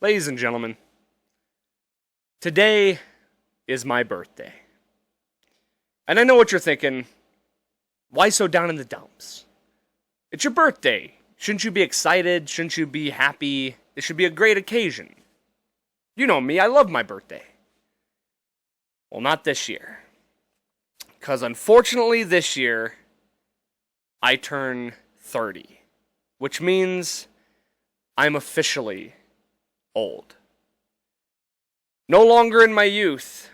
Ladies and gentlemen, today is my birthday. And I know what you're thinking. Why so down in the dumps? It's your birthday. Shouldn't you be excited? Shouldn't you be happy? It should be a great occasion. You know me, I love my birthday. Well, not this year. Because unfortunately this year, I turn 30. Which means I'm officially old. No longer in my youth.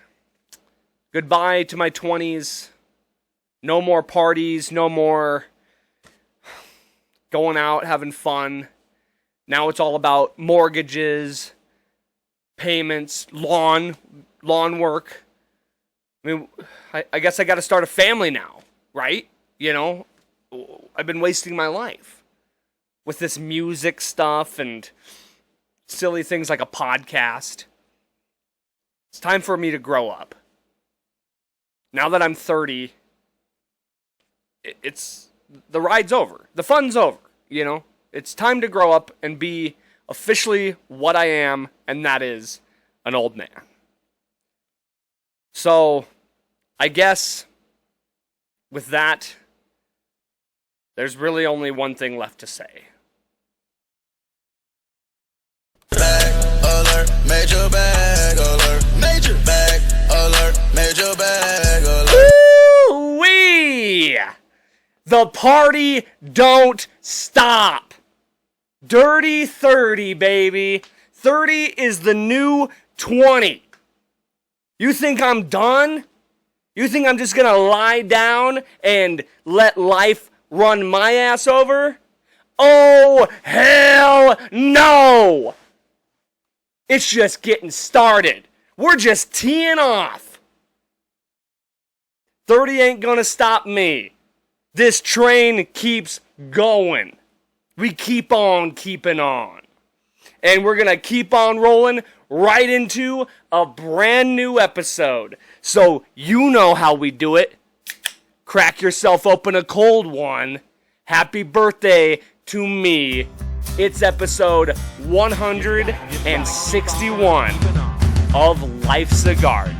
Goodbye to my 20s. No more parties, no more going out, having fun. Now it's all about mortgages, payments, lawn work. I mean, I guess I got to start a family now, right? You know, I've been wasting my life with this music stuff and silly things like a podcast. It's time for me to grow up. Now that I'm 30, it's the ride's over. The fun's over, you know? It's time to grow up and be officially what I am, and that is an old man. So, I guess with that, there's really only one thing left to say. Bag alert, major bag alert, major bag alert, major bag alert. Woo-wee! The party don't stop. Dirty 30, baby. 30 is the new 20. You think I'm done? You think I'm just gonna lie down and let life run my ass over? Oh, hell no! It's just getting started. We're just teeing off. 30 ain't gonna stop me. This train keeps going. We keep on keeping on. And we're gonna keep on rolling right into a brand new episode. So you know how we do it. Crack yourself open a cold one. Happy birthday to me. It's episode 161 of Life's a Garden.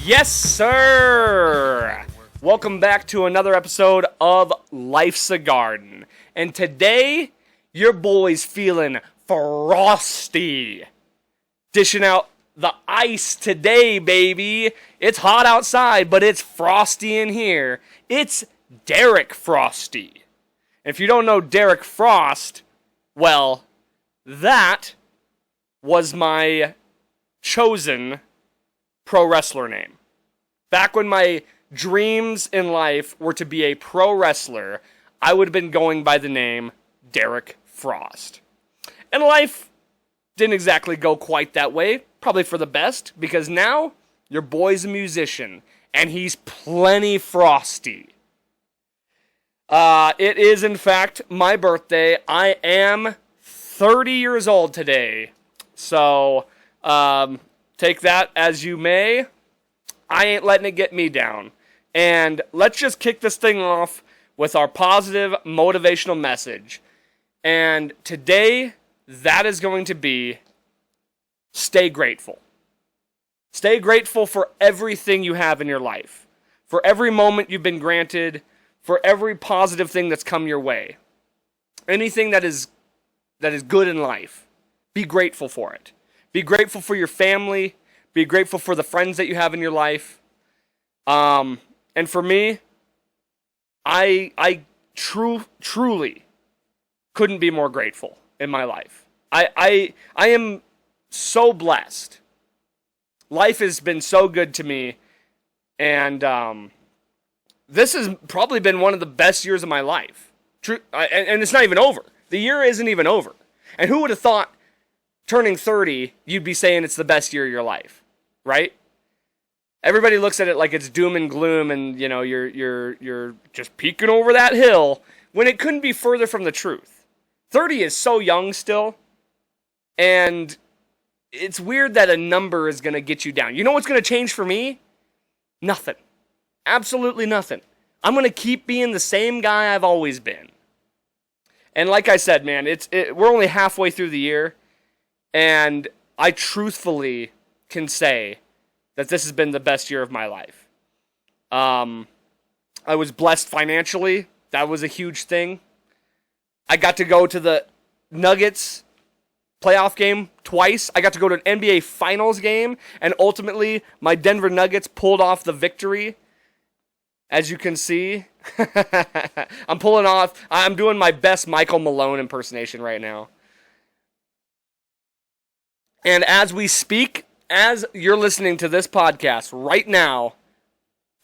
Yes, sir! Welcome back to another episode of Life's a Garden. And today, your boy's feeling frosty. Dishing out the ice today, baby. It's hot outside, but it's frosty in here. It's Derek Frosty. If you don't know Derek Frost, well, that was my chosen pro wrestler name. Back when my dreams in life were to be a pro wrestler, I would have been going by the name Derek Frost. And life didn't exactly go quite that way, probably for the best, because now your boy's a musician, and he's plenty frosty. It is, in fact, my birthday. I am 30 years old today, so take that as you may. I ain't letting it get me down. And let's just kick this thing off with our positive motivational message. And today, that is going to be stay grateful. Stay grateful for everything you have in your life. For every moment you've been granted. For every positive thing that's come your way. Anything that is good in life. Be grateful for it. Be grateful for your family. Be grateful for the friends that you have in your life. And for me, I truly couldn't be more grateful in my life. I am so blessed. Life has been so good to me. And this has probably been one of the best years of my life. And it's not even over. The year isn't even over. And who would have thought turning 30, you'd be saying it's the best year of your life, right? Everybody looks at it like it's doom and gloom, and you know you're just peeking over that hill when it couldn't be further from the truth. 30 is so young still, and it's weird that a number is going to get you down. You know what's going to change for me? Nothing. Absolutely nothing. I'm going to keep being the same guy I've always been. And like I said, man, we're only halfway through the year, and I truthfully can say that this has been the best year of my life. I was blessed financially. That was a huge thing. I got to go to the Nuggets playoff game twice. I got to go to an NBA Finals game, and ultimately, my Denver Nuggets pulled off the victory. As you can see, I'm doing my best Michael Malone impersonation right now. And as we speak, as you're listening to this podcast right now,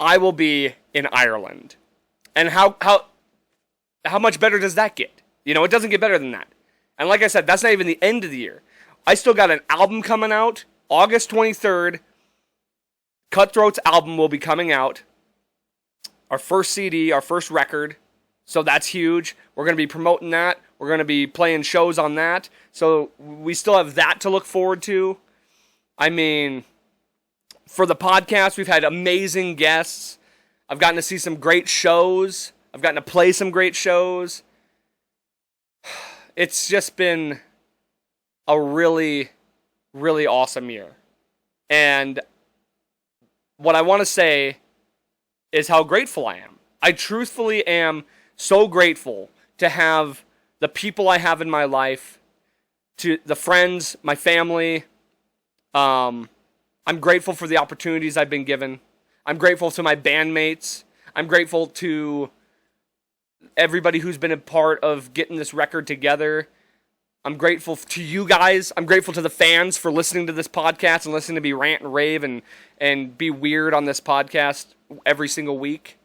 I will be in Ireland. And how much better does that get? You know, it doesn't get better than that. And like I said, that's not even the end of the year. I still got an album coming out. August 23rd, Cutthroat's album will be coming out. Our first CD, our first record. So that's huge. We're going to be promoting that. We're going to be playing shows on that. So we still have that to look forward to. I mean, for the podcast, we've had amazing guests. I've gotten to see some great shows. I've gotten to play some great shows. It's just been a really, really awesome year. And what I want to say is how grateful I am. I truthfully am so grateful to have the people I have in my life, to the friends, my family. I'm grateful for the opportunities I've been given. I'm grateful to my bandmates. I'm grateful to everybody who's been a part of getting this record together. I'm grateful to you guys. I'm grateful to the fans for listening to this podcast and listening to me rant and rave and be weird on this podcast every single week.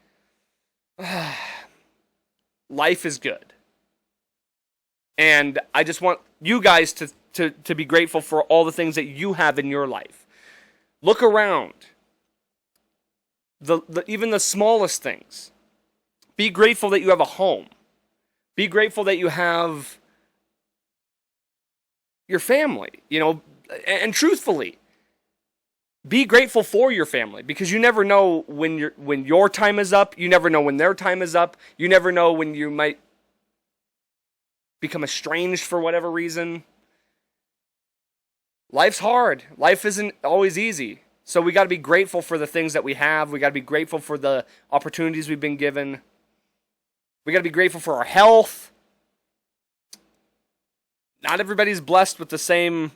Life is good. And I just want you guys to be grateful for all the things that you have in your life. Look around. Even the smallest things. Be grateful that you have a home. Be grateful that you have your family, you know, and truthfully, be grateful for your family, because you never know when your time is up. You never know when their time is up. You never know when you might become estranged for whatever reason. Life's hard. Life isn't always easy. So we got to be grateful for the things that we have. We got to be grateful for the opportunities we've been given. We got to be grateful for our health. Not everybody's blessed with the same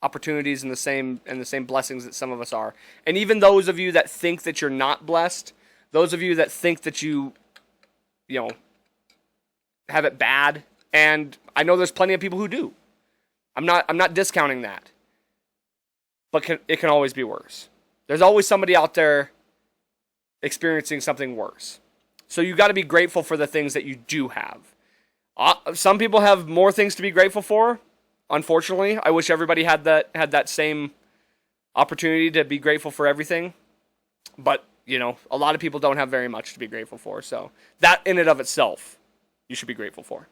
opportunities and the same blessings that some of us are. And even those of you that think that you're not blessed, those of you that think that you know, have it bad, and I know there's plenty of people who do. I'm not discounting that. But it can always be worse. There's always somebody out there experiencing something worse. So you got to be grateful for the things that you do have. Some people have more things to be grateful for. Unfortunately, I wish everybody had that same opportunity to be grateful for everything. But, you know, a lot of people don't have very much to be grateful for. So that in and of itself, you should be grateful for.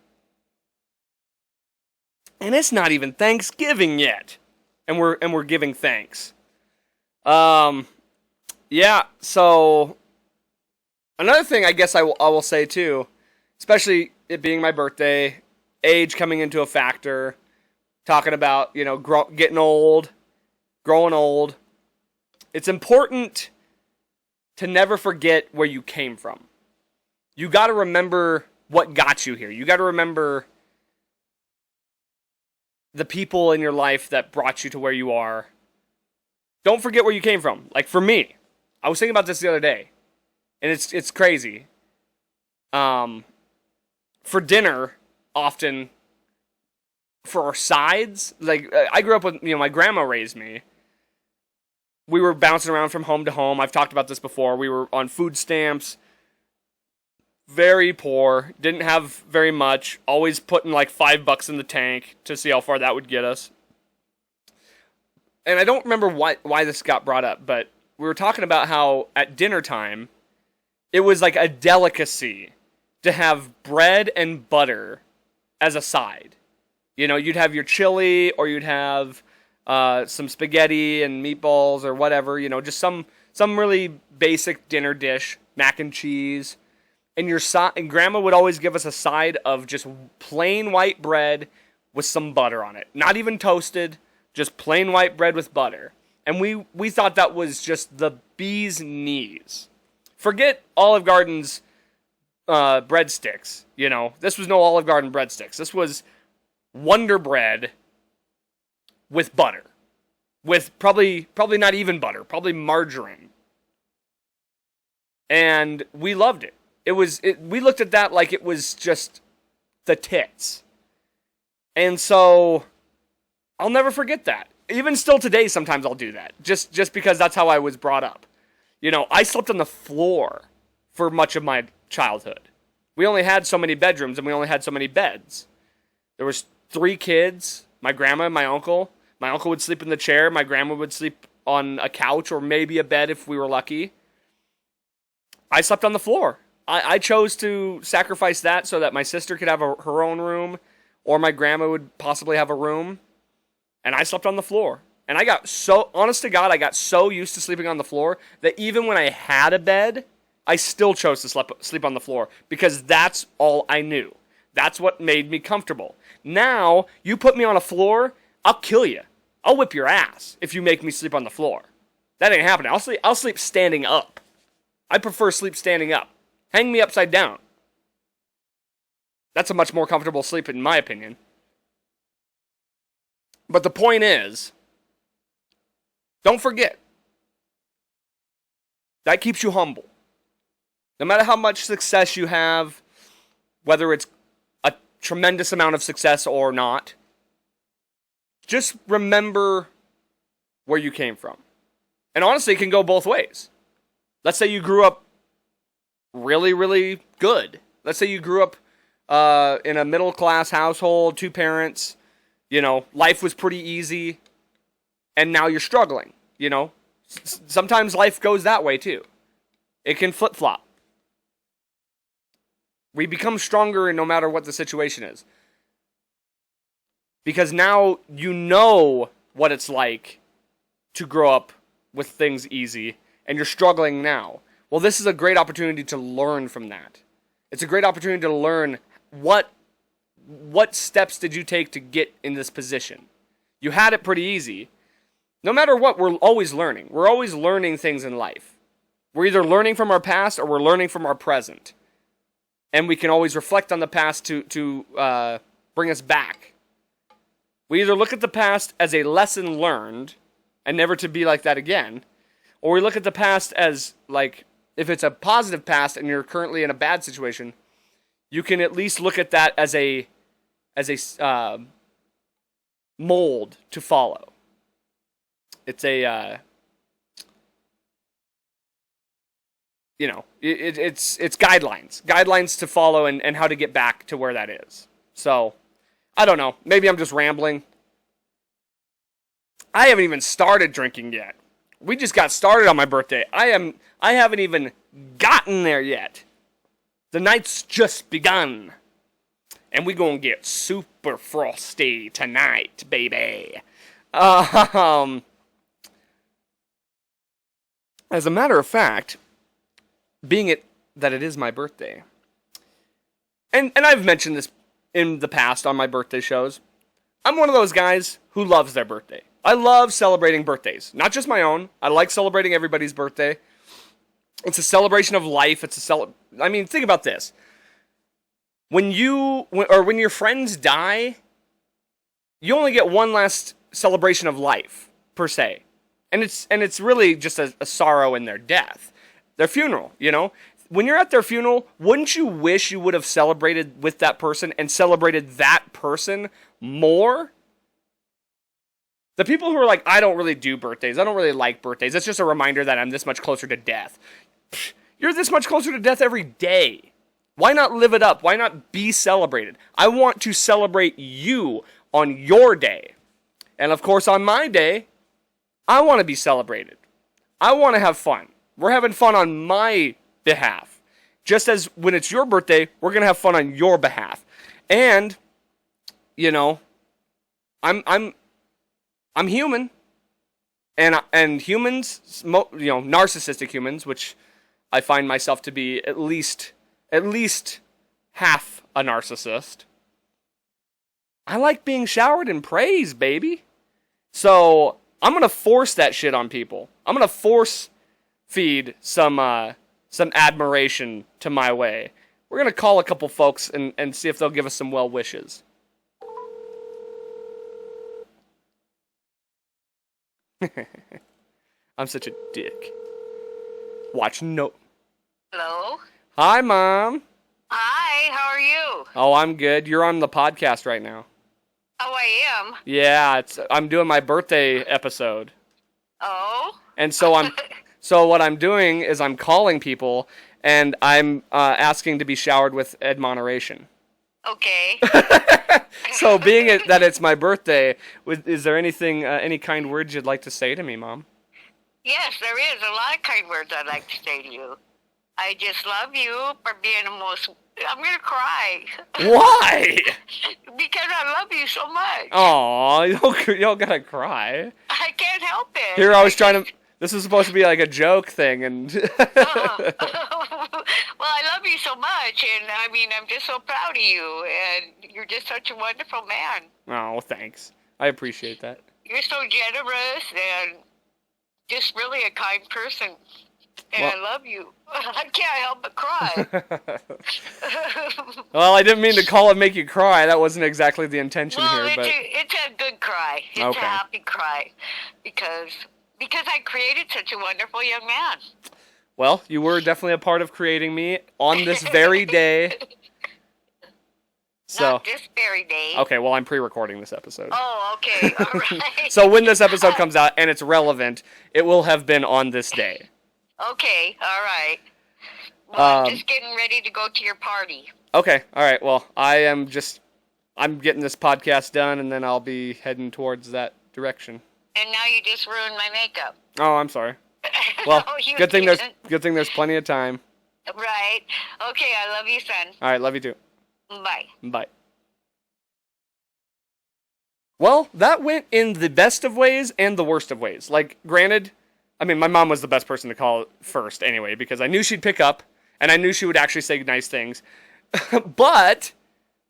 And it's not even Thanksgiving yet. And we're giving thanks. Yeah, so another thing I guess I will say too, especially it being my birthday, age coming into a factor, talking about, you know, getting old, growing old. It's important to never forget where you came from. You got to remember what got you here. You got to remember the people in your life that brought you to where you are. Don't forget where you came from. Like for me, I was thinking about this the other day, and it's crazy. For dinner, often, for our sides, like I grew up with, you know, my grandma raised me. We were bouncing around from home to home. I've talked about this before. We were on food stamps, very poor, didn't have very much, always putting like $5 in the tank to see how far that would get us. and I don't remember why this got brought up, but we were talking about how at dinner time, it was like a delicacy to have bread and butter as a side. You know, you'd have your chili, or you'd have some spaghetti and meatballs or whatever, you know, just some really basic dinner dish, mac and cheese. And Grandma would always give us a side of just plain white bread with some butter on it. Not even toasted, just plain white bread with butter. And we thought that was just the bee's knees. Forget Olive Garden's breadsticks, you know. This was no Olive Garden breadsticks. This was Wonder Bread with butter. With probably not even butter, probably margarine. And we loved it. We looked at that like it was just the tits. And so I'll never forget that. Even still today, sometimes I'll do that. Just because that's how I was brought up. You know, I slept on the floor for much of my childhood. We only had so many bedrooms and we only had so many beds. There was 3 kids, my grandma and my uncle. My uncle would sleep in the chair. My grandma would sleep on a couch or maybe a bed if we were lucky. I slept on the floor. I chose to sacrifice that so that my sister could have her own room, or my grandma would possibly have a room. And I slept on the floor. And I got so, honest to God, I got so used to sleeping on the floor that even when I had a bed, I still chose to sleep on the floor because that's all I knew. That's what made me comfortable. Now, you put me on a floor, I'll kill you. I'll whip your ass if you make me sleep on the floor. That ain't happening. I'll sleep standing up. I prefer sleep standing up. Hang me upside down. That's a much more comfortable sleep in my opinion. But the point is, don't forget, that keeps you humble. No matter how much success you have, whether it's a tremendous amount of success or not, just remember where you came from. And honestly, it can go both ways. Let's say you grew up really, really good. Let's say you grew up in a middle-class household, 2 parents, you know, life was pretty easy, and now you're struggling, you know. Sometimes life goes that way, too. It can flip-flop. We become stronger no matter what the situation is. Because now you know what it's like to grow up with things easy, and you're struggling now. Well, this is a great opportunity to learn from that. It's a great opportunity to learn what steps did you take to get in this position. You had it pretty easy. No matter what, we're always learning. We're always learning things in life. We're either learning from our past or we're learning from our present. And we can always reflect on the past to bring us back. We either look at the past as a lesson learned and never to be like that again, or we look at the past as, like, if it's a positive past and you're currently in a bad situation, you can at least look at that as a mold to follow. It's a it's guidelines to follow and how to get back to where that is. So I don't know. Maybe I'm just rambling. I haven't even started drinking yet. We just got started on my birthday. I haven't even gotten there yet. The night's just begun. And we gonna get super frosty tonight, baby. As a matter of fact, being it that it is my birthday, and I've mentioned this in the past on my birthday shows, I'm one of those guys who loves their birthday. I love celebrating birthdays. Not just my own. I like celebrating everybody's birthday. It's a celebration of life. I mean, think about this. When your friends die, you only get one last celebration of life, per se. And it's really just a sorrow in their death. Their funeral, you know? When you're at their funeral, wouldn't you wish you would have celebrated with that person and celebrated that person more? The people who are like, I don't really do birthdays. I don't really like birthdays. It's just a reminder that I'm this much closer to death. Psh, you're this much closer to death every day. Why not live it up? Why not be celebrated? I want to celebrate you on your day. And of course, on my day, I want to be celebrated. I want to have fun. We're having fun on my behalf. Just as when it's your birthday, we're going to have fun on your behalf. And, you know, I'm human. And humans, narcissistic humans, which I find myself to be at least half a narcissist. I like being showered in praise, baby. So I'm gonna force that shit on people. I'm gonna force feed some admiration to my way. We're gonna call a couple folks and see if they'll give us some well wishes. I'm such a dick. Watch no. Hello? Hi, Mom. Hi, how are you? Oh, I'm good. You're on the podcast right now. Oh, I am? Yeah, I'm doing my birthday episode. Oh? And so what I'm doing is I'm calling people and I'm asking to be showered with admiration. Okay. So being that it's my birthday, is there anything, any kind words you'd like to say to me, Mom? Yes, there is a lot of kind words I'd like to say to you. I just love you for being the most... I'm going to cry. Why? Because I love you so much. Aw, you don't gotta cry. I can't help it. Here I was trying to... This was supposed to be like a joke thing, and... Well, I love you so much, and I mean, I'm just so proud of you, and you're just such a wonderful man. Oh, thanks. I appreciate that. You're so generous and just really a kind person, and Well, I love you. I can't help but cry. Well, I didn't mean to call and make you cry. That wasn't exactly the intention Well, here, but... it's a good cry. It's Okay. a happy cry, because I created such a wonderful young man. Well, you were definitely a part of creating me on this very day. So, Not this very day. okay, well, I'm pre-recording this episode. Oh, okay. All right. So when this episode comes out and it's relevant, it will have been on this day. Okay, all right. Well, I'm Um, just getting ready to go to your party. Okay, all right, well, I'm getting this podcast done, and then I'll be heading towards that direction. And now you just ruined my makeup. Oh, I'm sorry. Well, No, you good thing didn't. there's plenty of time. Right. Okay, I love you, son. All right, love you too. Bye. Bye. Well, that went in the best of ways and the worst of ways. Like, granted, I mean, my mom was the best person to call first anyway, because I knew she'd pick up, and I knew she would actually say nice things. But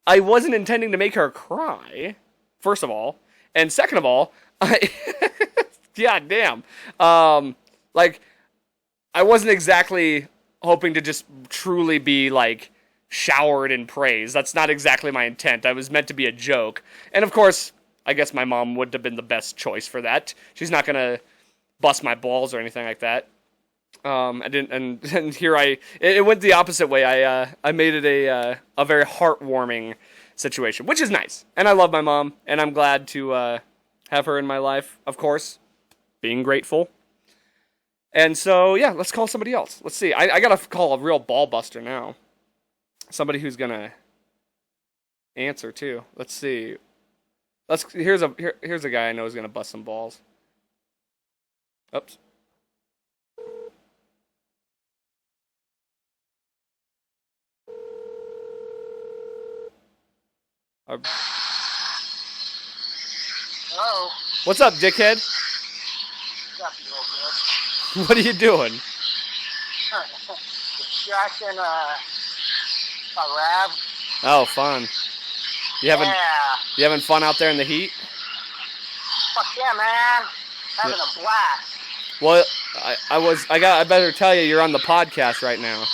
I wasn't intending to make her cry, first of all. And second of all, God damn. Like, I wasn't exactly hoping to just truly be, like, showered in praise. That's not exactly my intent. I was meant to be a joke. And of course, I guess my mom would have been the best choice for that. She's not gonna bust my balls or anything like that. I didn't, and here it went the opposite way. I made it a very heartwarming situation, which is nice. And I love my mom, and I'm glad to have her in my life, of course, being grateful. And so, yeah, let's call somebody else. Let's see. I gotta call a real ball buster now. Somebody who's gonna answer too. Let's see. Here's a guy I know is gonna bust some balls. Oops. Hello. What's up, dickhead? What's up, you old bitch? What are you doing? Extracting a rab. Oh, fun. You having fun out there in the heat? Fuck yeah, man. Having a blast. Well, I better tell you, you're on the podcast right now.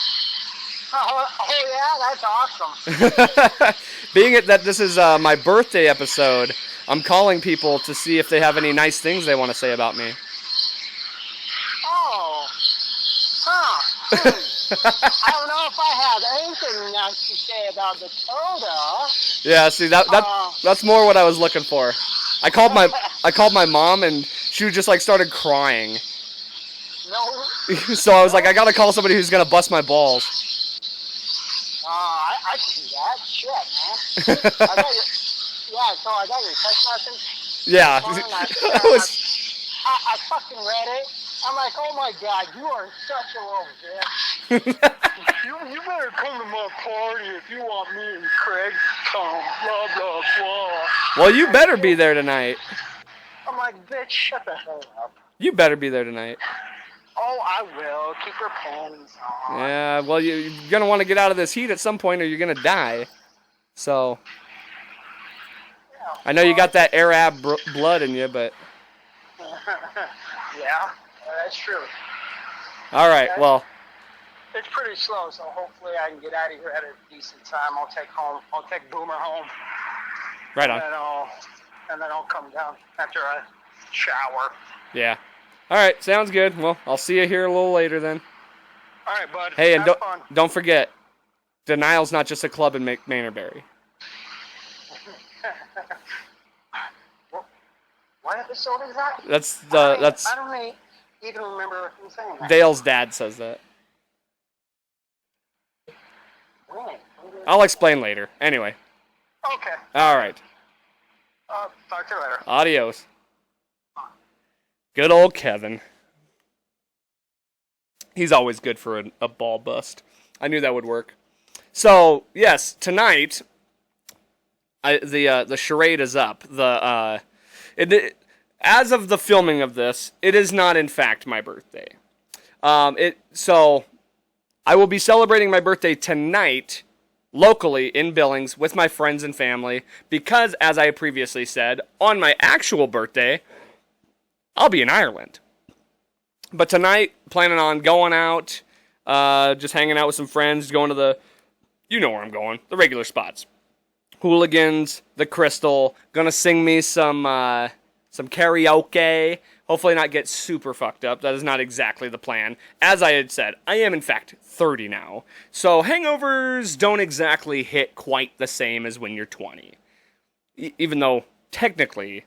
Oh yeah, that's awesome. Being it that this is my birthday episode, I'm calling people to see if they have any nice things they want to say about me. Oh. Huh. I don't know if I have anything nice to say about the Toda. Yeah, see that's more what I was looking for. I called my mom and she just like started crying. No. So I was like, I gotta call somebody who's gonna bust my balls. I could do that. Shit, man. I got your text message. Yeah. I I fucking read it. I'm like, oh my god, you are such a little bitch. you better come to my party if you want me and Craig to come. Blah blah blah. Well, you better be there tonight. I'm like, bitch, shut the hell up. You better be there tonight. Oh, I will. Keep your pants on. Yeah, well, you're going to want to get out of this heat at some point or you're going to die. So, I know you got that Arab blood in you, but... Yeah, that's true. All right, well... It's pretty slow, so hopefully I can get out of here at a decent time. I'll take Boomer home. Right on. And then I'll come down after I shower. Yeah. All right, sounds good. Well, I'll see you here a little later then. All right, bud. Hey, and Have fun. don't forget, Denial's not just a club in Manorberry. What episode is that? That's I don't even remember him saying that. Dale's dad says that. When? I'll explain later. Anyway. Okay. All right. Talk to you later. Adios. Good old Kevin. He's always good for a ball bust. I knew that would work. So, yes, tonight, the charade is up. As of the filming of this, it is not, in fact, my birthday. So, I will be celebrating my birthday tonight, locally, in Billings, with my friends and family, because, as I previously said, on my actual birthday, I'll be in Ireland. But tonight, planning on going out, just hanging out with some friends, going to you know where I'm going, the regular spots. Hooligans, the Crystal, gonna sing me some karaoke, hopefully not get super fucked up. That is not exactly the plan. As I had said, I am in fact 30 now, so hangovers don't exactly hit quite the same as when you're 20. Even though, technically,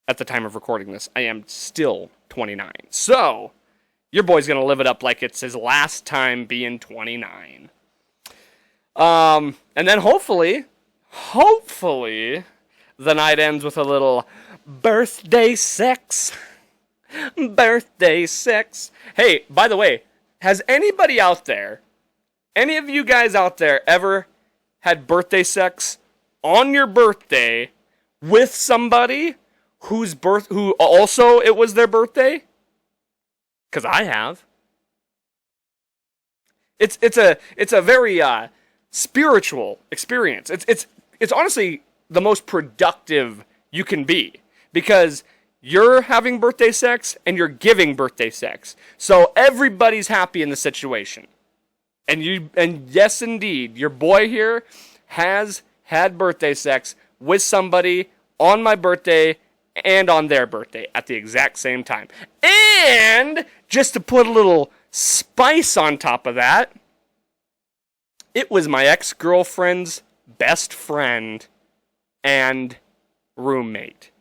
at the time of recording this, I am still 29. So, your boy's gonna live it up like it's his last time being 29. And then hopefully, the night ends with a little birthday sex. Birthday sex. Hey, by the way, has anybody out there, any of you guys out there ever had birthday sex on your birthday with somebody who also it was their birthday? 'Cause I have. It's a very spiritual experience. It's honestly the most productive you can be, because you're having birthday sex and you're giving birthday sex. So everybody's happy in the situation. And yes indeed, your boy here has had birthday sex with somebody on my birthday and on their birthday at the exact same time. And just to put a little spice on top of that, it was my ex-girlfriend's best friend and roommate.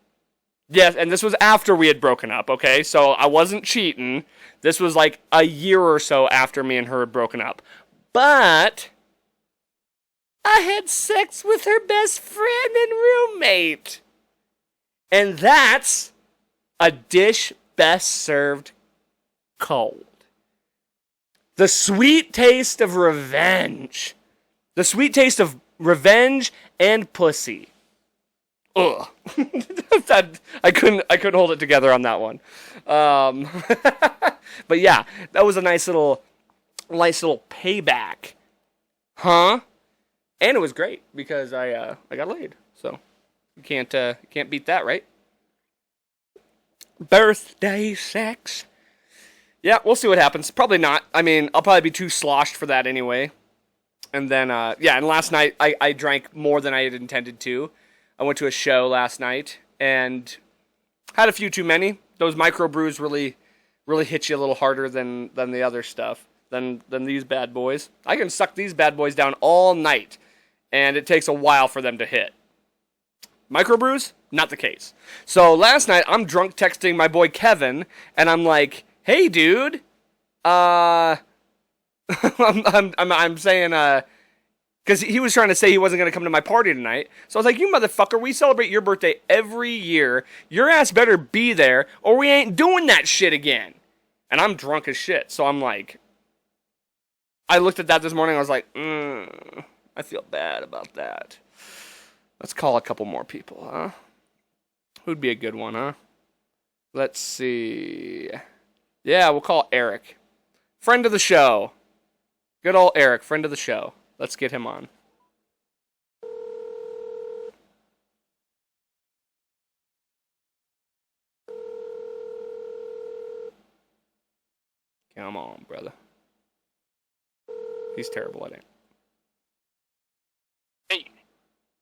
Yes, and this was after we had broken up, okay? So I wasn't cheating. This was like a year or so after me and her had broken up. But I had sex with her best friend and roommate. And that's a dish best served cold. The sweet taste of revenge. The sweet taste of revenge and pussy. Ugh. I couldn't hold it together on that one. But yeah, that was a nice little payback. Huh? And it was great because I got laid. So you can't beat that, right? Birthday sex. Yeah, we'll see what happens. Probably not. I mean, I'll probably be too sloshed for that anyway. And then, and last night I drank more than I had intended to. I went to a show last night and had a few too many. Those microbrews really hit you a little harder than the other stuff, than these bad boys. I can suck these bad boys down all night, and it takes a while for them to hit. Microbrews? Not the case. So last night, I'm drunk texting my boy Kevin, and I'm like, hey, dude, I'm saying, Because he was trying to say he wasn't going to come to my party tonight. So I was like, you motherfucker, we celebrate your birthday every year. Your ass better be there, or we ain't doing that shit again. And I'm drunk as shit. So I'm like, I looked at that this morning. I was like, I feel bad about that. Let's call a couple more people, huh? Who'd be a good one, huh? Let's see. Yeah, we'll call Eric. Friend of the show. Good old Eric, friend of the show. Let's get him on. Come on, brother. He's terrible at it. Hey.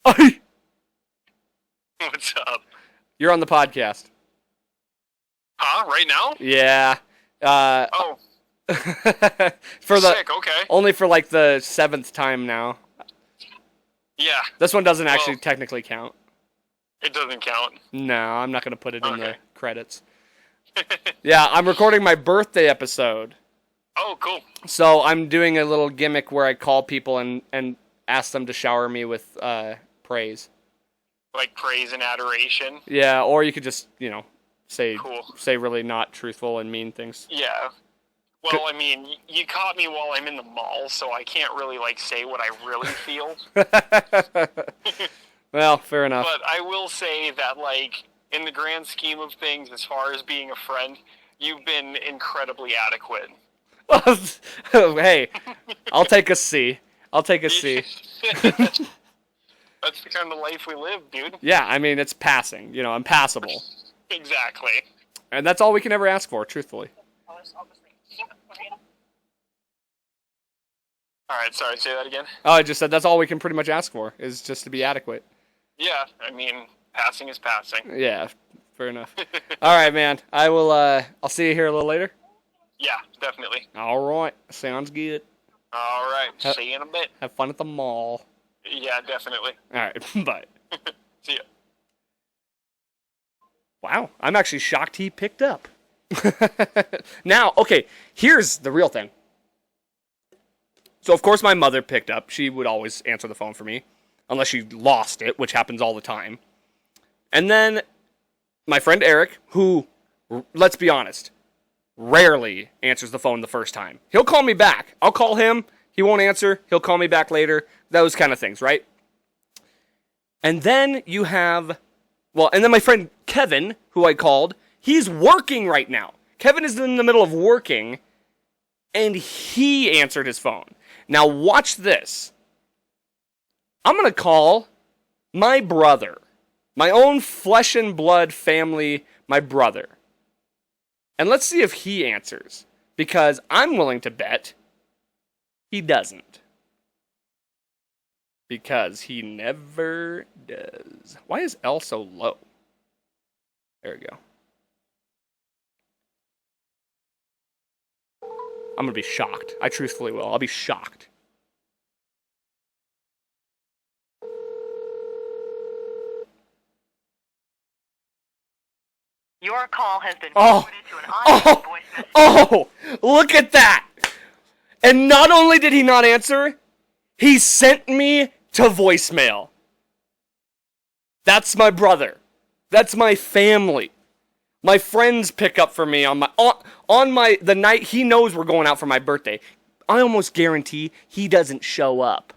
Hey! What's up? You're on the podcast. Huh? Right now? Yeah. Oh, For the sick, okay. only for like the 7th time now. Yeah, This one doesn't actually Well- technically count. it doesn't count. No, I'm not going to put it in the Okay. credits. Yeah, I'm recording my birthday episode. Oh, cool. So I'm doing a little gimmick where I call people and ask them to shower me with praise. Like praise and adoration. Yeah, or you could just, say Cool. say really not truthful and mean things. Yeah. Well, I mean, you caught me while I'm in the mall, so I can't really, say what I really feel. Well, fair enough. But I will say that, in the grand scheme of things, as far as being a friend, you've been incredibly adequate. Hey, I'll take a C. I'll take a C. That's the kind of life we live, dude. Yeah, I mean, it's passing. I'm passable. Exactly. And that's all we can ever ask for, truthfully. Alright, sorry, say that again? Oh, I just said that's all we can pretty much ask for, is just to be adequate. Yeah, I mean, passing is passing. Yeah, fair enough. All right, man. I'll see you here a little later. Yeah, definitely. All right. Sounds good. Alright, see you in a bit. Have fun at the mall. Yeah, definitely. All right, bye. See ya. Wow, I'm actually shocked he picked up. Now, okay, here's the real thing. So, of course, my mother picked up. She would always answer the phone for me, unless she lost it, which happens all the time. And then my friend Eric, who, let's be honest, rarely answers the phone the first time. He'll call me back. I'll call him. He won't answer. He'll call me back later. Those kind of things, right? And then you have, and then my friend Kevin, who I called, he's working right now. Kevin is in the middle of working, and he answered his phone. Now watch this. I'm going to call my brother, my own flesh and blood family, my brother. And let's see if he answers, because I'm willing to bet he doesn't. Because he never does. Why is L so low? There we go. I'm going to be shocked. I truthfully will. I'll be shocked. Your call has been Oh, forwarded to an unknown voice message. oh, look at that. And not only did he not answer, he sent me to voicemail. That's my brother. That's my family. My friends pick up for me on the night he knows we're going out for my birthday. I almost guarantee he doesn't show up.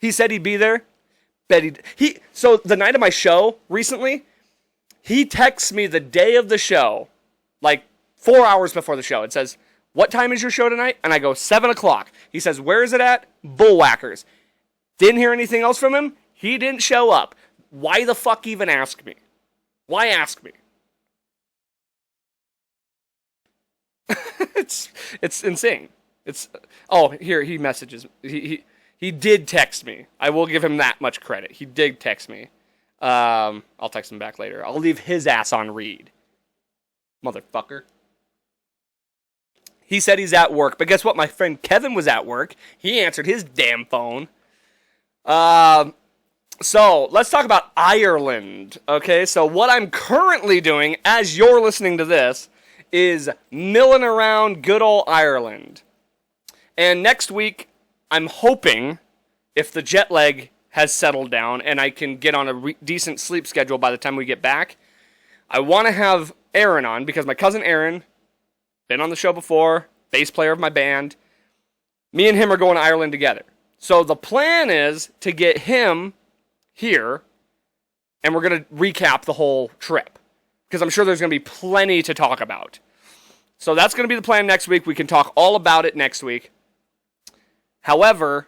He said he'd be there. So the night of my show recently, he texts me the day of the show, like 4 hours before the show. It says, "What time is your show tonight?" And I go, 7 o'clock. He says, "Where is it at?" Bullwhackers. Didn't hear anything else from him. He didn't show up. Why the fuck even ask me? Why ask me? It's insane. Here he messages. He did text me. I will give him that much credit. He did text me. I'll text him back later. I'll leave his ass on read. Motherfucker. He said he's at work, but guess what? My friend Kevin was at work. He answered his damn phone. So let's talk about Ireland. Okay, so what I'm currently doing, as you're listening to this, is milling around good old Ireland. And next week, I'm hoping if the jet lag has settled down and I can get on a decent sleep schedule by the time we get back, I want to have Aaron on because my cousin Aaron, been on the show before, bass player of my band. Me and him are going to Ireland together. So the plan is to get him here, and we're going to recap the whole trip because I'm sure there's going to be plenty to talk about. So that's going to be the plan next week. We can talk all about it next week. However,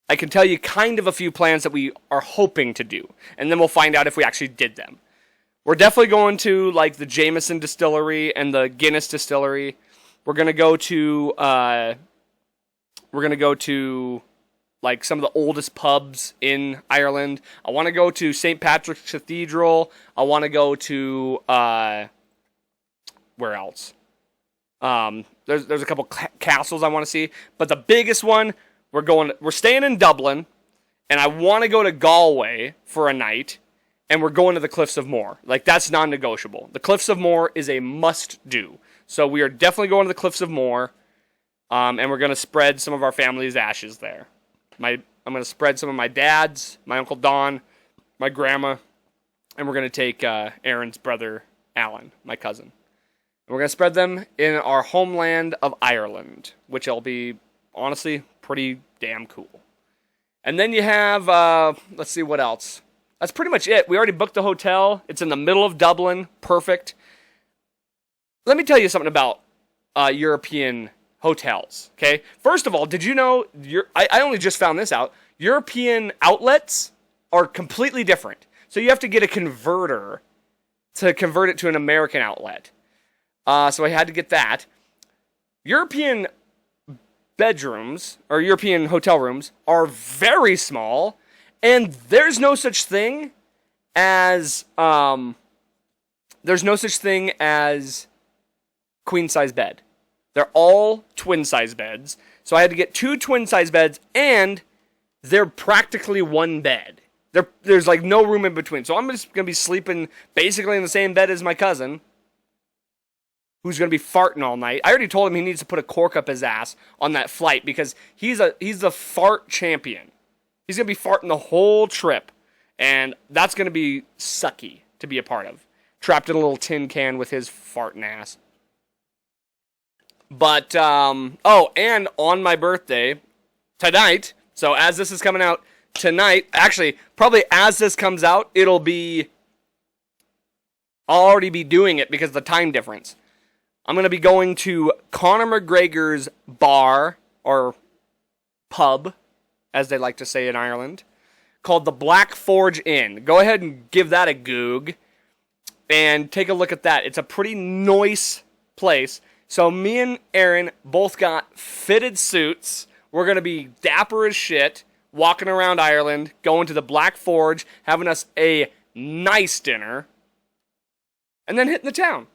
I can tell you kind of a few plans that we are hoping to do, and then we'll find out if we actually did them. We're definitely going to like the Jameson Distillery and the Guinness Distillery. We're gonna go to like some of the oldest pubs in Ireland. I want to go to St. Patrick's Cathedral. I want to go to where else? There's a couple castles I want to see, but the biggest one we're staying in Dublin, and I want to go to Galway for a night, and we're going to the Cliffs of Moher. Like that's non-negotiable. The Cliffs of Moher is a must-do. So we are definitely going to the Cliffs of Moher, and we're going to spread some of our family's ashes there. I'm going to spread some of my dad's, my Uncle Don, my grandma, and we're going to take Aaron's brother, Alan, my cousin. And we're going to spread them in our homeland of Ireland, which will be, honestly, pretty damn cool. And then you have, let's see what else. That's pretty much it. We already booked the hotel. It's in the middle of Dublin. Perfect. Let me tell you something about European hotels, okay? First of all, did you know, I only just found this out, European outlets are completely different. So you have to get a converter to convert it to an American outlet. So I had to get that. European bedrooms, or European hotel rooms, are very small, and there's no such thing as, queen-size bed. They're all twin-size beds. So I had to get 2 twin-size beds, and they're practically one bed. There's like no room in between. So I'm just going to be sleeping basically in the same bed as my cousin, who's going to be farting all night. I already told him he needs to put a cork up his ass on that flight because he's the fart champion. He's going to be farting the whole trip, and that's going to be sucky to be a part of. Trapped in a little tin can with his farting ass. But, and on my birthday, tonight, so as this is coming out tonight, actually, probably as this comes out, I'll already be doing it because of the time difference. I'm going to be going to Conor McGregor's bar, or pub, as they like to say in Ireland, called the Black Forge Inn. Go ahead and give that a goog, and take a look at that. It's a pretty nice place. So me and Aaron both got fitted suits. We're going to be dapper as shit, walking around Ireland, going to the Black Forge, having us a nice dinner, and then hitting the town.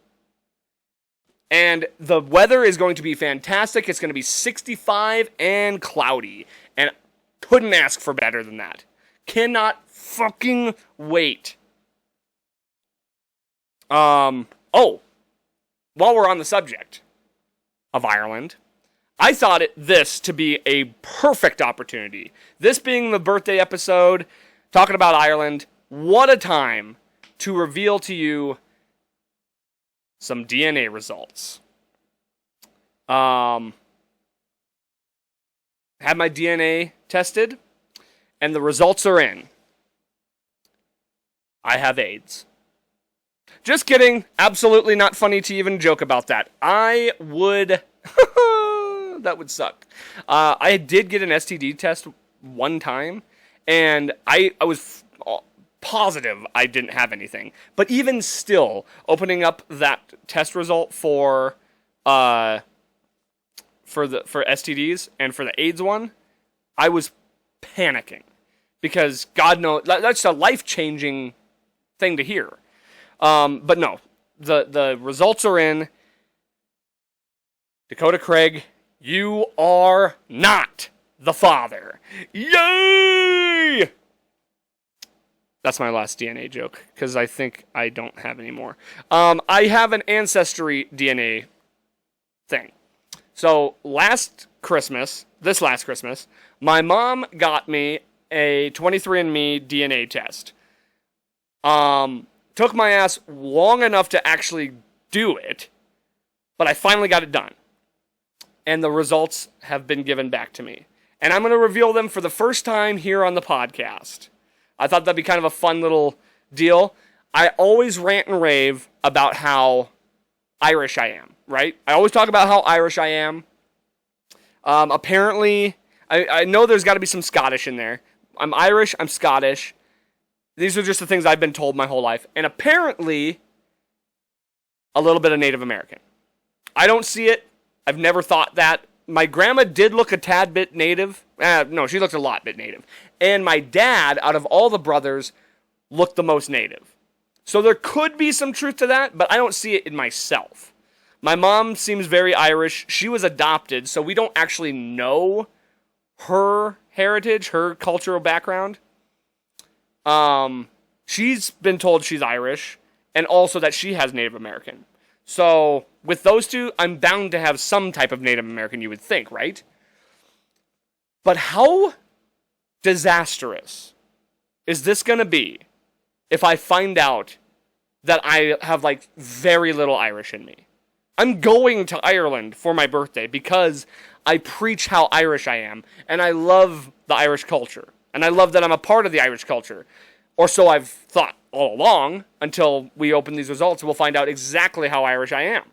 And the weather is going to be fantastic. It's going to be 65 and cloudy. And couldn't ask for better than that. Cannot fucking wait. While we're on the subject of Ireland, I thought this to be a perfect opportunity. This being the birthday episode, talking about Ireland, what a time to reveal to you some DNA results. Had my DNA tested, and the results are in. I have AIDS. Just kidding. Absolutely not funny to even joke about that. I would... that would suck. I did get an STD test one time, and I was positive I didn't have anything. But even still, opening up that test result for STDs and for the AIDS one, I was panicking. Because God knows, that's a life-changing thing to hear. But no, the results are in. Dakota Craig, you are not the father. Yay! That's my last DNA joke, because I think I don't have any more. I have an Ancestry DNA thing. So last Christmas, this last Christmas, my mom got me a 23andMe DNA test. Took my ass long enough to actually do it, but I finally got it done. And the results have been given back to me. And I'm going to reveal them for the first time here on the podcast. I thought that'd be kind of a fun little deal. I always rant and rave about how Irish I am, right? I always talk about how Irish I am. Apparently, I know there's got to be some Scottish in there. I'm Irish, I'm Scottish. These are just the things I've been told my whole life. And apparently, a little bit of Native American. I don't see it. I've never thought that. My grandma did look a tad bit Native. No, she looked a lot bit Native. And my dad, out of all the brothers, looked the most Native. So there could be some truth to that, but I don't see it in myself. My mom seems very Irish. She was adopted, so we don't actually know her heritage, her cultural background. She's been told she's Irish, and also that she has Native American. So with those two, I'm bound to have some type of Native American, you would think, right? But how disastrous is this going to be if I find out that I have, like, very little Irish in me? I'm going to Ireland for my birthday because I preach how Irish I am, and I love the Irish culture, and I love that I'm a part of the Irish culture. Or so I've thought all along, until we open these results, we'll find out exactly how Irish I am.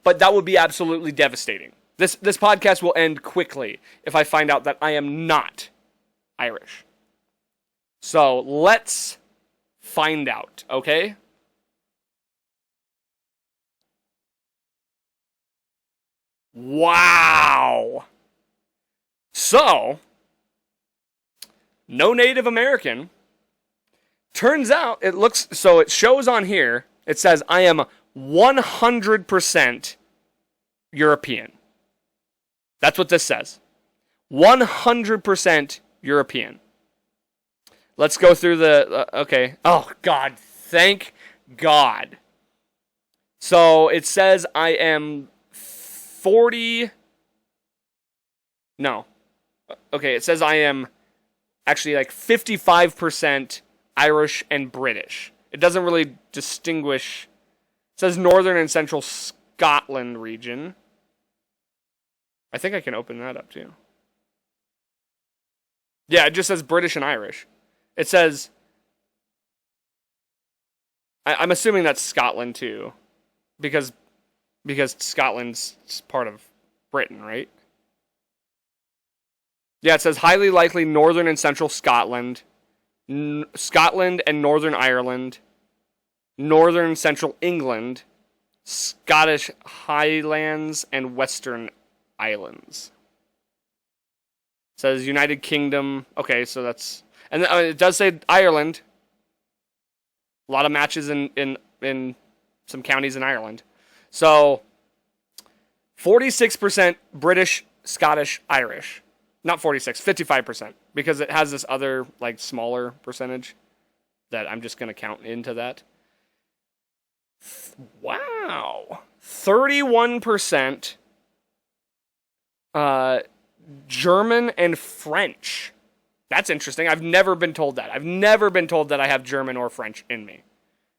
But that would be absolutely devastating. This podcast will end quickly if I find out that I am not Irish. So let's find out, okay? Wow. So, no Native American. Turns out, it shows on here, it says I am 100% European. That's what this says. 100% European. Let's go through okay. Oh, God. Thank God. So, it says I am 40... No. Okay, it says I am actually like 55% Irish and British. It doesn't really distinguish. It says Northern and Central Scotland region. I think I can open that up too. Yeah, it just says British and Irish. It says... I'm assuming that's Scotland too. Because Scotland's part of Britain, right? Yeah, it says highly likely Northern and Central Scotland, Scotland and Northern Ireland, Northern Central England, Scottish Highlands, and Western Islands. It says United Kingdom. Okay, so that's... And it does say Ireland. A lot of matches in some counties in Ireland. So, 46% British, Scottish, Irish. Not 46, 55%. Because it has this other, like, smaller percentage that I'm just going to count into that. Wow. 31% German and French. That's interesting. I've never been told that. I've never been told that I have German or French in me.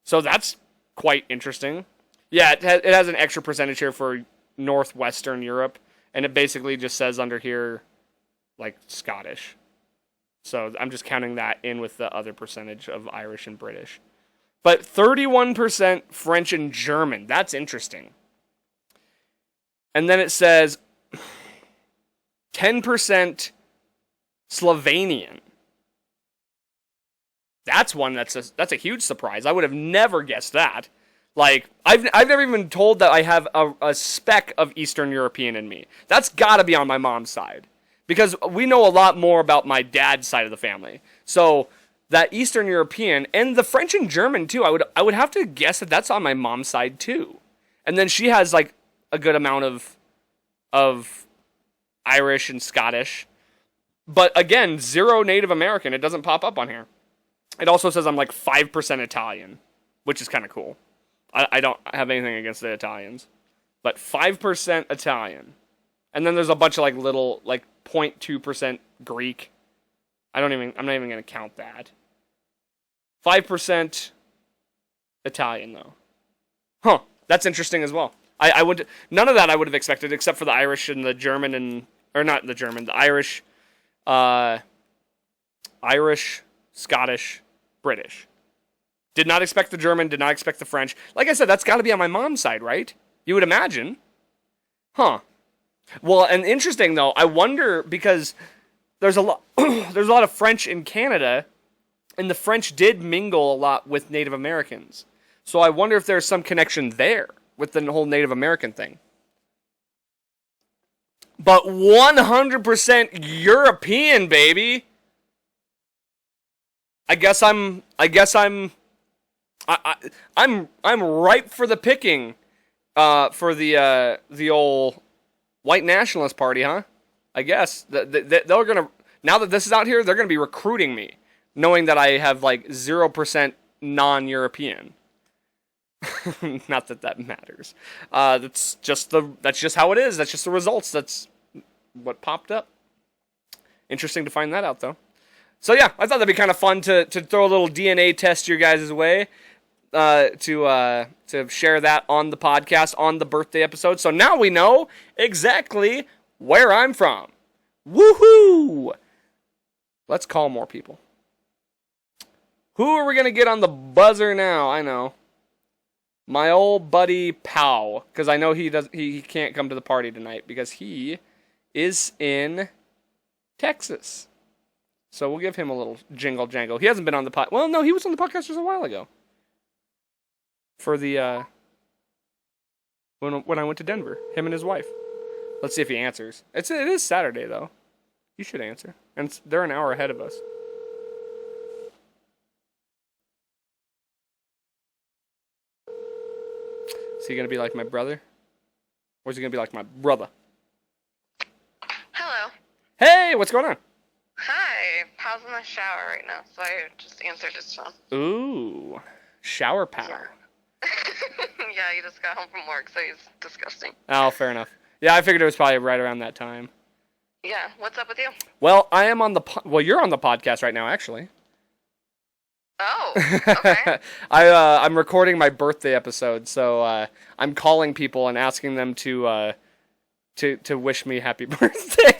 So that's quite interesting. Yeah, it has an extra percentage here for Northwestern Europe. And it basically just says under here, like, Scottish. So I'm just counting that in with the other percentage of Irish and British. But 31% French and German. That's interesting. And then it says 10% Slovenian. That's one that's a huge surprise. I would have never guessed that. Like, I've never even been told that I have a speck of Eastern European in me. That's got to be on my mom's side. Because we know a lot more about my dad's side of the family. So that Eastern European, and the French and German too, I would have to guess that that's on my mom's side too. And then she has like a good amount of Irish and Scottish. But again, 0 Native American. It doesn't pop up on here. It also says I'm like 5% Italian, which is kind of cool. I don't have anything against the Italians. But 5% Italian. And then there's a bunch of like little, like 0.2% Greek. I'm not even going to count that. 5% Italian, though. Huh. That's interesting as well. None of that I would have expected, except for the Irish and the German the Irish, Scottish, British. Did not expect the German, did not expect the French. Like I said, that's got to be on my mom's side, right? You would imagine. Huh. Well, and interesting though, I wonder, because there's a lot of French in Canada, and the French did mingle a lot with Native Americans. So I wonder if there's some connection there with the whole Native American thing. But 100% European, baby. I'm ripe for the picking for the old white nationalist party, huh? I guess they're gonna, now that this is out here, they're gonna be recruiting me, knowing that I have like 0% non-European. Not that matters. That's just how it is. That's just the results. That's what popped up. Interesting to find that out, though. So yeah, I thought that'd be kind of fun to throw a little DNA test your guys' way, to share that on the podcast on the birthday episode. So now we know exactly where I'm from. Woohoo! Let's call more people. Who are we gonna get on the buzzer now? I know. My old buddy Pow, because I know he can't come to the party tonight because he is in Texas. So we'll give him a little jingle jangle. He hasn't been on the pod. Well, no, he was on the podcast just a while ago. For the when I went to Denver, him and his wife. Let's see if he answers. It is Saturday though. You should answer, and they're an hour ahead of us. Is he gonna be like my brother, or is he gonna be like my brother? Hello. Hey, what's going on? Hi. Pow's in the shower right now, so I just answered his phone. Ooh, shower Pow. Yeah, he just got home from work, so he's disgusting. Oh, fair enough. Yeah, I figured it was probably right around that time. Yeah, what's up with you? Well, I am on the you're on the podcast right now, actually. Oh, okay. I'm recording my birthday episode, so I'm calling people and asking them to wish me happy birthday.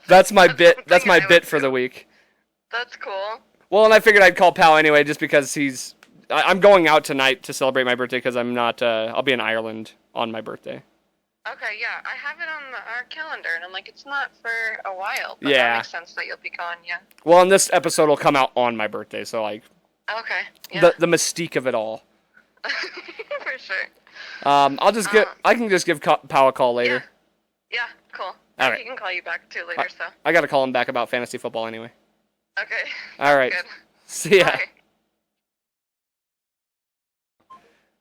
That's my bit. That's my bit for the week. That's cool. Well, and I figured I'd call Pal anyway, just because I'm going out tonight to celebrate my birthday because I'm not. I'll be in Ireland on my birthday. Okay, yeah, I have it on our calendar, and I'm like, it's not for a while. But Yeah. That makes sense that you'll be gone, yeah. Well, and this episode will come out on my birthday, so like. Okay, yeah. The mystique of it all. For sure. I can just give Pal a call later. Yeah, cool. All right. He can call you back too later, so. I gotta call him back about fantasy football anyway. Okay. All right. Good. See ya. Bye.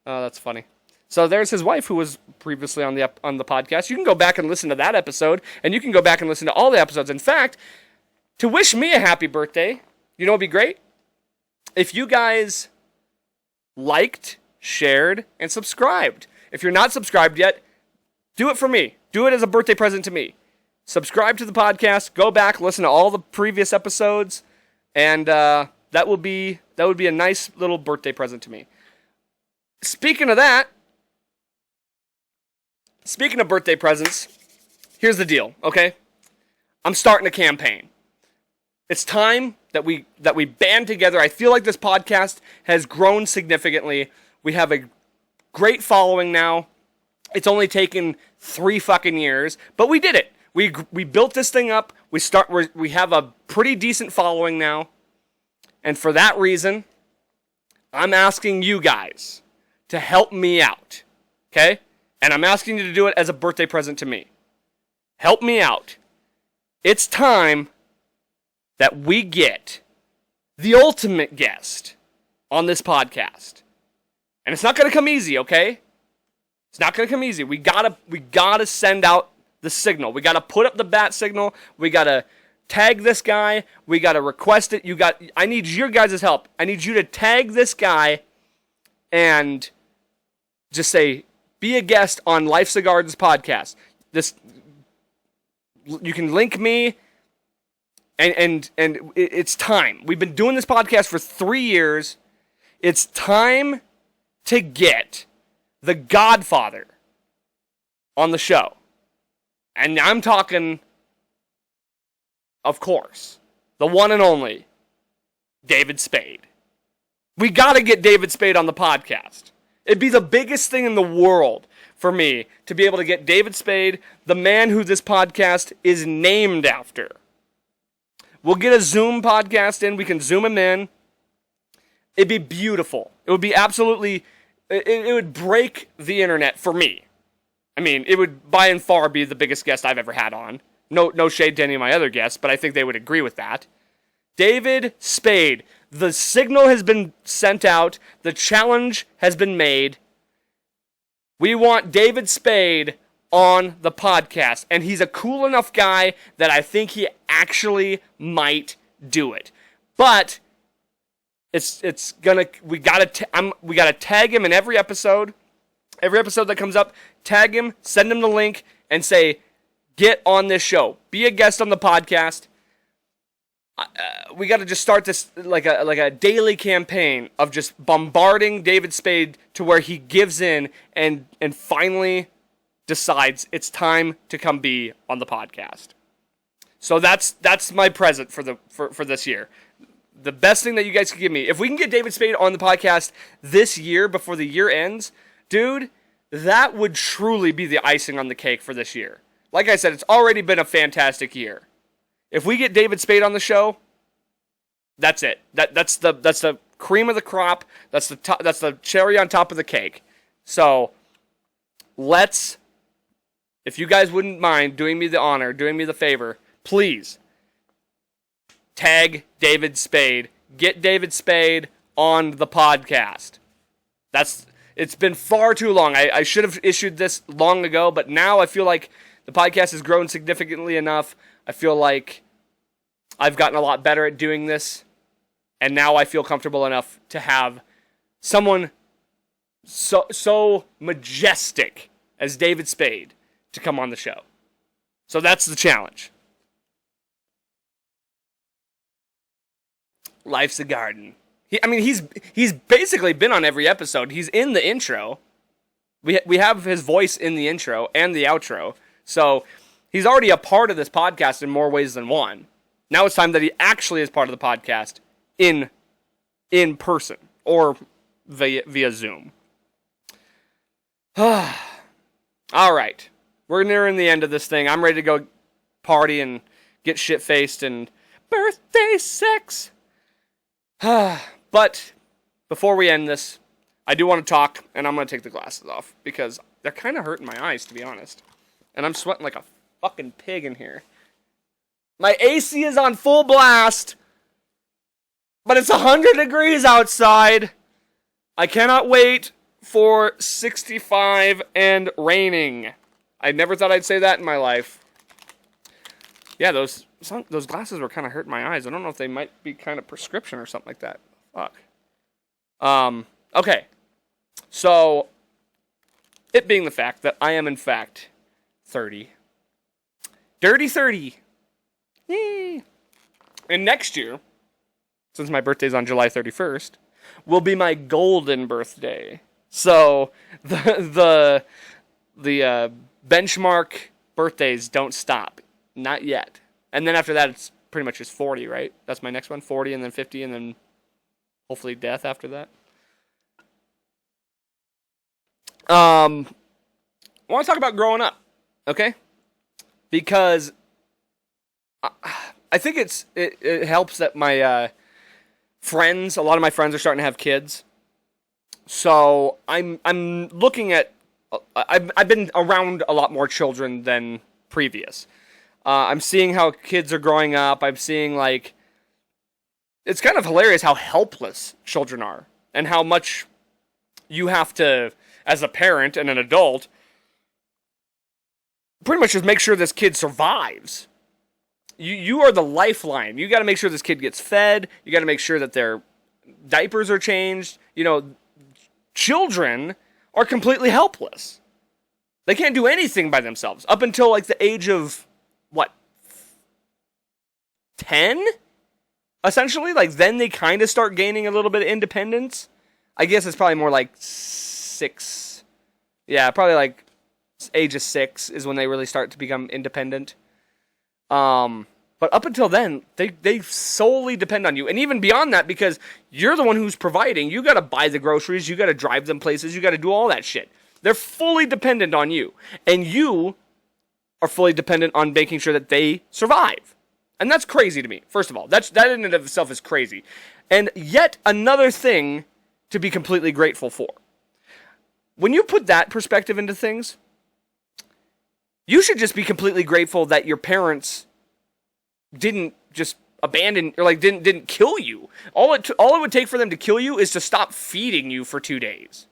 Oh, that's funny. So there's his wife, who was previously on the podcast. You can go back and listen to that episode, and you can go back and listen to all the episodes. In fact, to wish me a happy birthday, you know what'd be great? If you guys liked, shared, and subscribed. If you're not subscribed yet, do it for me. Do it as a birthday present to me. Subscribe to the podcast. Go back, listen to all the previous episodes, and that would be a nice little birthday present to me. Speaking of birthday presents, here's the deal, okay? I'm starting a campaign. It's time that we band together. I feel like this podcast has grown significantly. We have a great following now. It's only taken 3 fucking years, but we did it. We built this thing up. We have a pretty decent following now. And for that reason, I'm asking you guys to help me out. Okay? And I'm asking you to do it as a birthday present to me. Help me out. It's time that we get the ultimate guest on this podcast. And it's not going to come easy, okay? It's not going to come easy. We gotta send out the signal. We got to put up the bat signal. We got to tag this guy. We got to request it. I need your guys' help. I need you to tag this guy and just say, be a guest on Life's a Garden's podcast. this. You can link me, and it's time. We've been doing this podcast for 3 years. It's time to get the Godfather on the show. And I'm talking, of course, the one and only David Spade. We got to get David Spade on the podcast. It'd be the biggest thing in the world for me to be able to get David Spade, the man who this podcast is named after. We'll get a Zoom podcast in. We can Zoom him in. It'd be beautiful. It would be absolutely... It would break the internet for me. I mean, it would by and far be the biggest guest I've ever had on. No shade to any of my other guests, but I think they would agree with that. David Spade. The signal has been sent out. The challenge has been made. We want David Spade on the podcast. And he's a cool enough guy that I think he actually might do it. But we gotta tag him in every episode. Every episode that comes up, tag him, send him the link, and say, get on this show. Be a guest on the podcast. We got to just start this like a daily campaign of just bombarding David Spade to where he gives in and finally decides it's time to come be on the podcast. So that's my present for this year. The best thing that you guys can give me, if we can get David Spade on the podcast this year before the year ends, dude, that would truly be the icing on the cake for this year. Like I said, it's already been a fantastic year. If we get David Spade on the show, that's it. That's the cream of the crop. That's the cherry on top of the cake. So if you guys wouldn't mind doing me the honor, doing me the favor, please tag David Spade. Get David Spade on the podcast. It's been far too long. I should have issued this long ago, but now I feel like the podcast has grown significantly enough. I feel like I've gotten a lot better at doing this, and now I feel comfortable enough to have someone so majestic as David Spade to come on the show. So that's the challenge. Life's a garden. He's basically been on every episode. He's in the intro. We have his voice in the intro and the outro. So he's already a part of this podcast in more ways than one. Now it's time that he actually is part of the podcast in person or via Zoom. All right. We're nearing the end of this thing. I'm ready to go party and get shit-faced and birthday sex. But before we end this, I do want to talk, and I'm going to take the glasses off because they're kind of hurting my eyes, to be honest. And I'm sweating like a fucking pig in here. My AC is on full blast, but it's 100 degrees outside. I cannot wait for 65 and raining. I never thought I'd say that in my life. Yeah, those glasses were kind of hurting my eyes. I don't know if they might be kind of prescription or something like that. Fuck. Okay. So, it being the fact that I am in fact 30. Dirty 30. Yay. And next year, since my birthday's on July 31st, will be my golden birthday. So, the benchmark birthdays don't stop. Not yet. And then after that, it's pretty much just 40, right? That's my next one. 40 and then 50 and then hopefully death after that. I want to talk about growing up, okay? Because I think it helps that my friends, a lot of my friends are starting to have kids. So I'm looking at, I've been around a lot more children than previous. I'm seeing how kids are growing up. I'm seeing, like, it's kind of hilarious how helpless children are and how much you have to, as a parent and an adult, pretty much just make sure this kid survives. You are the lifeline. You got to make sure this kid gets fed. You got to make sure that their diapers are changed. You know, children are completely helpless. They can't do anything by themselves up until like the age of, what, 10? Essentially, like then they kind of start gaining a little bit of independence. I guess it's probably more like 6. Yeah, probably like age of 6 is when they really start to become independent. But up until then, they solely depend on you. And even beyond that, because you're the one who's providing, you got to buy the groceries, you got to drive them places, you got to do all that shit. They're fully dependent on you. And you are fully dependent on making sure that they survive. And that's crazy to me, first of all. That in and of itself is crazy. And yet another thing to be completely grateful for. When you put that perspective into things, you should just be completely grateful that your parents didn't just abandon, or like didn't kill you. All it would take for them to kill you is to stop feeding you for 2 days.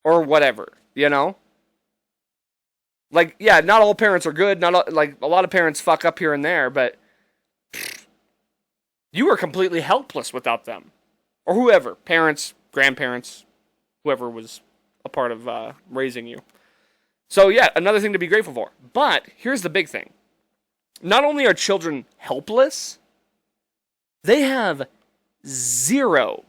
Or whatever, you know? Like, yeah, not all parents are good. Like, a lot of parents fuck up here and there, but you were completely helpless without them. Or whoever. Parents, grandparents, whoever was a part of raising you. So, yeah, another thing to be grateful for. But, here's the big thing. Not only are children helpless, they have zero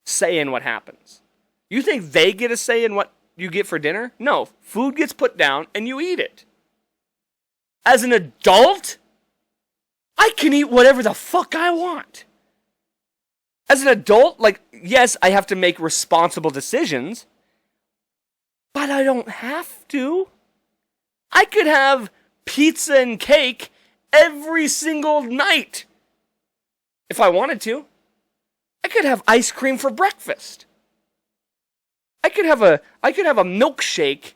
say in what happens. You think they get a say in what you get for dinner? No. Food gets put down and you eat it. As an adult, I can eat whatever the fuck I want. As an adult, like, yes, I have to make responsible decisions, but I don't have to. I could have pizza and cake every single night if I wanted to. I could have ice cream for breakfast. I could have a milkshake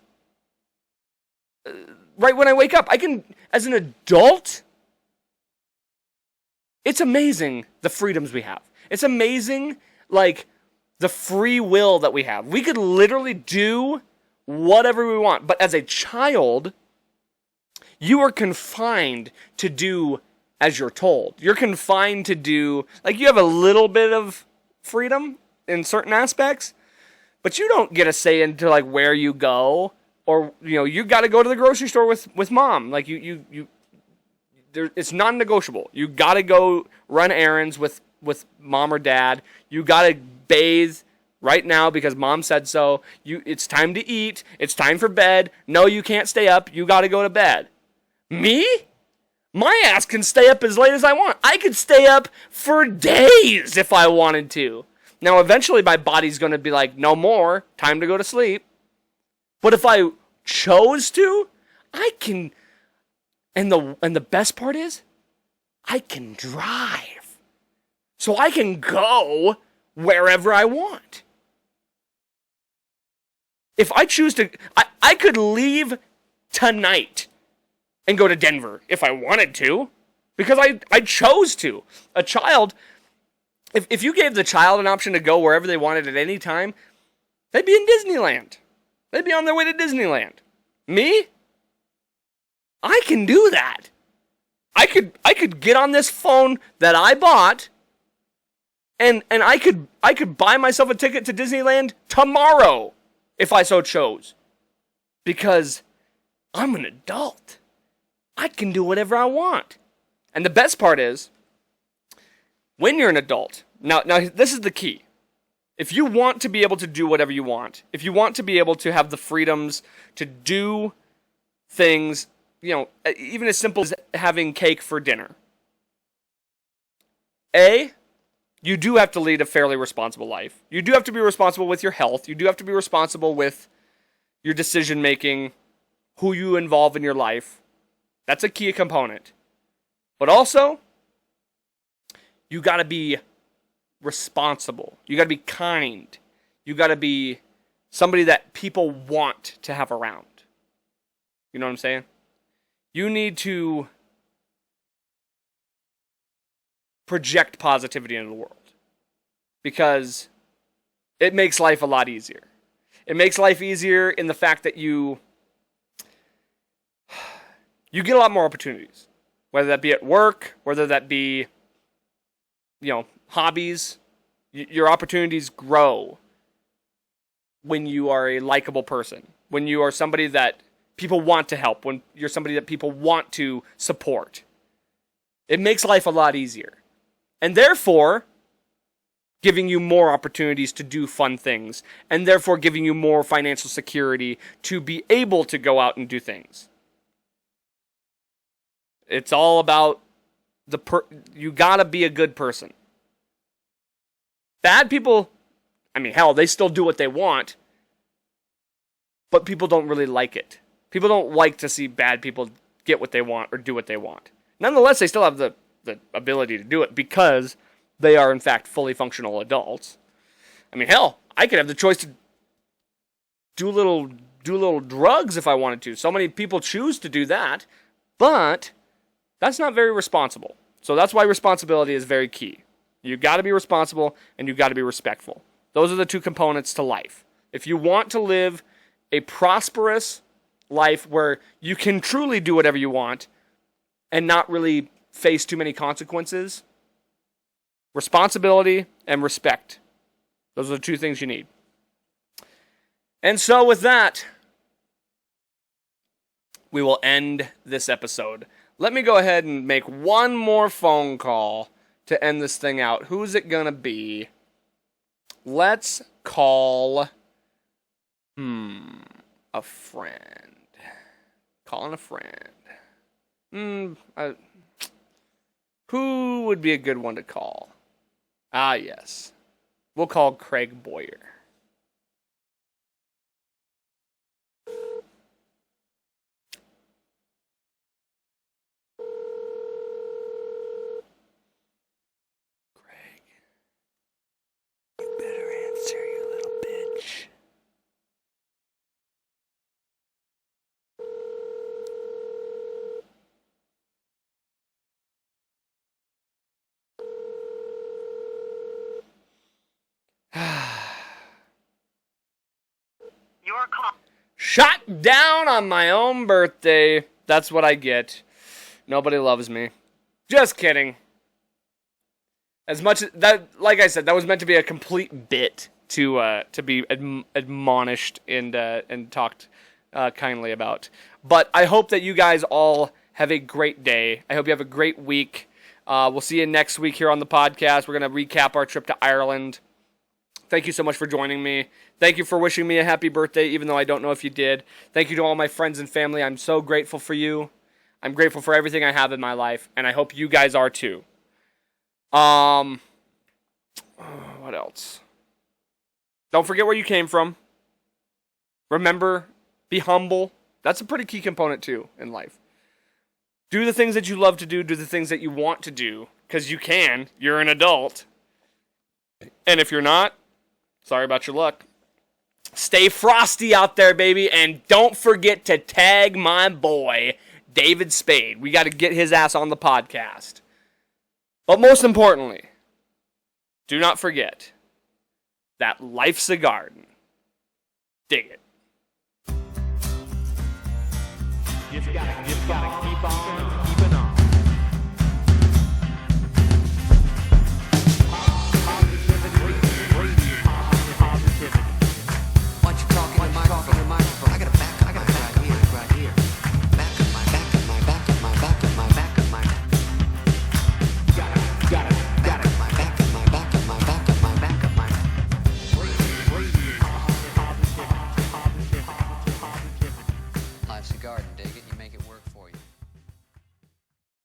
right when I wake up. I can, as an adult, it's amazing the freedoms we have. It's amazing, like, the free will that we have. We could literally do whatever we want. But as a child, you are confined to do as you're told. You're confined to do, like, you have a little bit of freedom in certain aspects, but you don't get a say into, like, where you go, or, you know, you got to go to the grocery store with mom. Like, it's non-negotiable. You got to go run errands with mom or dad. You got to bathe right now because mom said so. It's time to eat. It's time for bed. No, you can't stay up. You got to go to bed. Me? My ass can stay up as late as I want. I could stay up for days if I wanted to. Now, eventually my body's going to be like, no more, time to go to sleep. But if I chose to, I can, and the best part is, I can drive. So I can go wherever I want. If I choose to, I could leave tonight and go to Denver if I wanted to, because I chose to. A child, if you gave the child an option to go wherever they wanted at any time, they'd be in Disneyland. They'd be on their way to Disneyland. Me? I can do that. I could get on this phone that I bought, and I could buy myself a ticket to Disneyland tomorrow if I so chose. Because I'm an adult. I can do whatever I want. And the best part is, when you're an adult, now this is the key. If you want to be able to do whatever you want, if you want to be able to have the freedoms to do things, you know, even as simple as having cake for dinner, you do have to lead a fairly responsible life. You do have to be responsible with your health. You do have to be responsible with your decision making, who you involve in your life. That's a key component. But also, you got to be responsible. You got to be kind. You got to be somebody that people want to have around. You know what I'm saying? You need to project positivity into the world, because it makes life a lot easier. It makes life easier in the fact that you get a lot more opportunities, whether that be at work, whether that be, you know, hobbies. Your opportunities grow when you are a likable person, when you are somebody that people want to help, when you're somebody that people want to support. It makes life a lot easier. And therefore, giving you more opportunities to do fun things, and therefore giving you more financial security to be able to go out and do things. It's all about you gotta be a good person. Bad people, I mean, hell, they still do what they want, but people don't really like it. People don't like to see bad people get what they want or do what they want. Nonetheless, they still have the ability to do it because they are, in fact, fully functional adults. I mean, hell, I could have the choice to do little drugs if I wanted to. So many people choose to do that, but that's not very responsible. So that's why responsibility is very key. You got to be responsible and you got to be respectful. Those are the two components to life. If you want to live a prosperous life where you can truly do whatever you want and not really face too many consequences, responsibility and respect. Those are the two things you need. And so with that, we will end this episode. Let me go ahead and make one more phone call to end this thing out. Who's it gonna be? Let's call a friend. Calling a friend. Who would be a good one to call? Ah, yes. We'll call Craig Boyer. Craig, you better answer, you little bitch. Your call. Shot down on my own birthday. That's what I get. Nobody loves me. Just kidding. As much as that, like I said, that was meant to be a complete bit to be admonished and talked kindly about. But I hope that you guys all have a great day. I hope you have a great week. We'll see you next week here on the podcast. We're going to recap our trip to Ireland. Thank you so much for joining me. Thank you for wishing me a happy birthday, even though I don't know if you did. Thank you to all my friends and family. I'm so grateful for you. I'm grateful for everything I have in my life, and I hope you guys are too. What else? Don't forget where you came from. Remember, be humble. That's a pretty key component too in life. Do the things that you love to do. Do the things that you want to do, because you can. You're an adult. And if you're not, sorry about your luck. Stay frosty out there, baby, and don't forget to tag my boy, David Spade. We got to get his ass on the podcast. But most importantly, do not forget that life's a garden. Dig it. You've got to